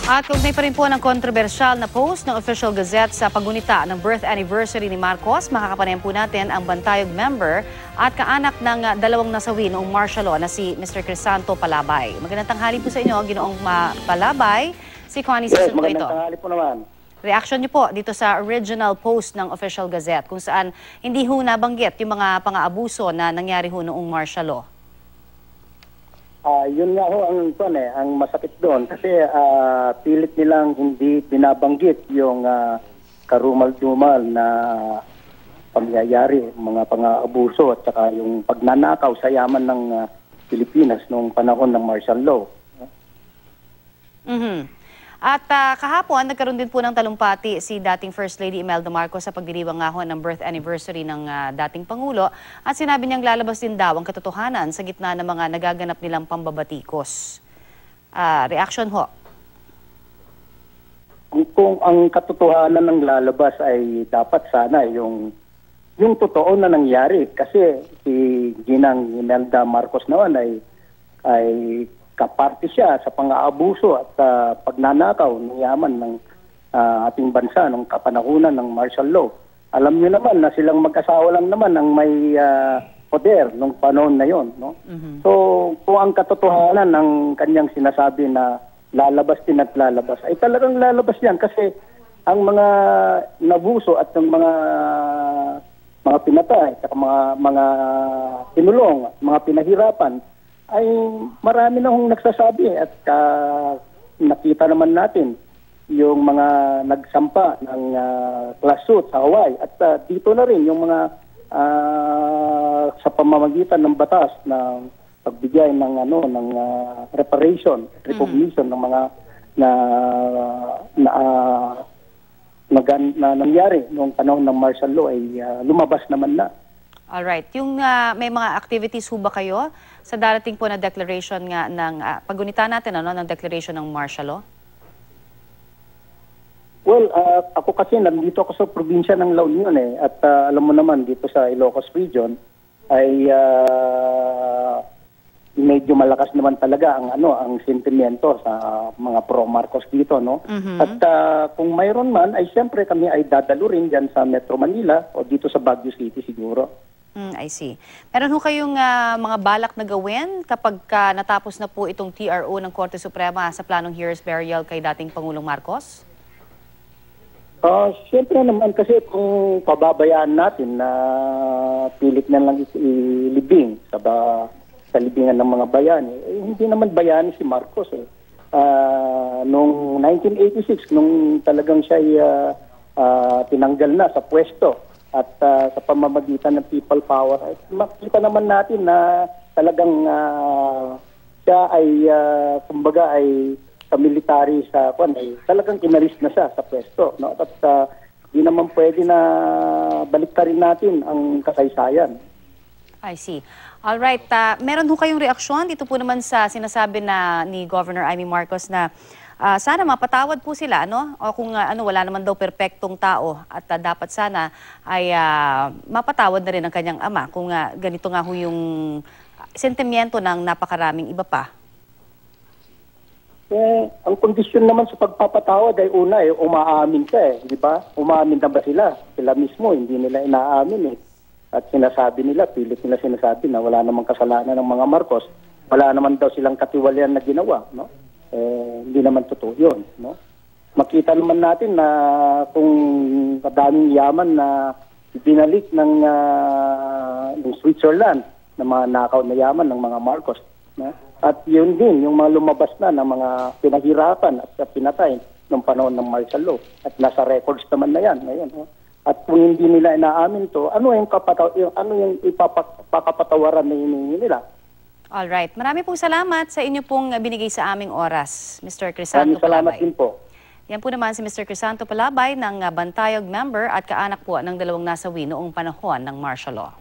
At kaugnay pa rin po ng kontrobersyal na post ng Official Gazette sa paggunita ng birth anniversary ni Marcos, makakapanayan po natin ang bantayog member at kaanak ng dalawang nasawi noong martial law na si Mr. Crisanto Palabay. Magandang tanghali po sa inyo, Ginoong Palabay. Si Connie Sison po ito. Magandang tanghali po naman. Reaction niyo po dito sa original post ng Official Gazette kung saan hindi ho nabanggit yung mga pang-aabuso na nangyari ho noong martial law. Yun nga ho ang masakit doon kasi pilit nilang hindi binabanggit yung karumal-dumal na pangyayari, mga pang-aabuso at saka yung pagnanakaw sa yaman ng Pilipinas noong panahon ng martial law. At kahapon, nagkaroon din po ng talumpati si dating First Lady Imelda Marcos sa pagdiriwang nga ho ng birth anniversary ng dating Pangulo at sinabi niyang lalabas din daw ang katotohanan sa gitna ng mga nagaganap nilang pambabatikos. Reaction ho? Kung ang katotohanan ng lalabas ay dapat sana yung totoo na nangyari kasi si Ginang Imelda Marcos naman ay kaparte siya sa pang-aabuso at pagnanakaw ng yaman ng ating bansa nung kapanahunan ng martial law. Alam niyo naman na silang mag-asawa lang naman ang may poder nung panahon na yon, no? So, kung ang katotohanan ng kanyang sinasabi na lalabas din at lalabas, ay talagang lalabas yan kasi ang mga nabuso at ng mga pinatay at mga pinulong, mga pinahirapan, ay marami na hong nagsasabi at nakita naman natin yung mga nagsampa ng class suit sa Hawaii at dito na rin yung mga sa pamamagitan ng batas na pagbigay ng reparation, recognition ng mga na nangyari noong panahon ng martial law ay lumabas naman na. Alright. Yung may mga activities ho ba kayo sa darating po na declaration nga ng paggunita natin ng declaration ng martial law? Well, ako kasi nandito ako sa probinsya ng La Union at alam mo naman dito sa Ilocos region ay medyo malakas naman talaga ang sentimento sa mga pro Marcos dito, no? At kung mayroon man ay siyempre kami ay dadalo rin diyan sa Metro Manila o dito sa Baguio City siguro. I see. Meron ho kayong mga balak na gawin kapag natapos na po itong TRO ng Korte Suprema sa planong heroes burial kay dating Pangulong Marcos? Siyempre naman kasi kung pababayaan natin na pilit na lang ilibing sa libingan ng mga bayani, hindi naman bayani si Marcos. Noong 1986, nung talagang siya tinanggal na sa pwesto, at sa pamamagitan ng people power, makita naman natin na talagang siya ay kumbaga ay sa military talagang inalis na siya sa pwesto, no? At di naman pwede na baliktarin natin ang kasaysayan. I see. All right. Meron ho kayong reaksyon dito po naman sa sinasabi na ni Governor Amy Marcos na sana mapatawad po sila, no? O kung wala naman daw perpektong tao at dapat sana ay mapatawad na rin ang kanyang ama kung ganito nga ho yung sentimiento ng napakaraming iba pa. Ang kondisyon naman sa pagpapatawad ay una umaamin ka di ba? Umaamin na ba sila? Sila mismo, hindi nila inaamin At sinasabi nila, pilit nila sinasabi na wala namang kasalanan ng mga Marcos. Wala naman daw silang katiwalian na ginawa, no? Hindi naman totoo yun, no? Makita naman natin na kung kadaming yaman na binalik ng Switzerland na mga nakaw na yaman ng mga Marcos, no? At yun din, yung mga lumabas na ng mga pinahirapan at pinatay ng panahon ng martial law. At nasa records naman na yan ngayon, no? At kung hindi nila inaamin to, ano yung ipapakapatawaran na hinihingi nila? Alright. Marami pong salamat sa inyo pong binigay sa aming oras, Mr. Crisanto Palabay. Salamat din po. Yan po naman si Mr. Crisanto Palabay ng bantayog member at kaanak po ng dalawang nasawi noong panahon ng martial law.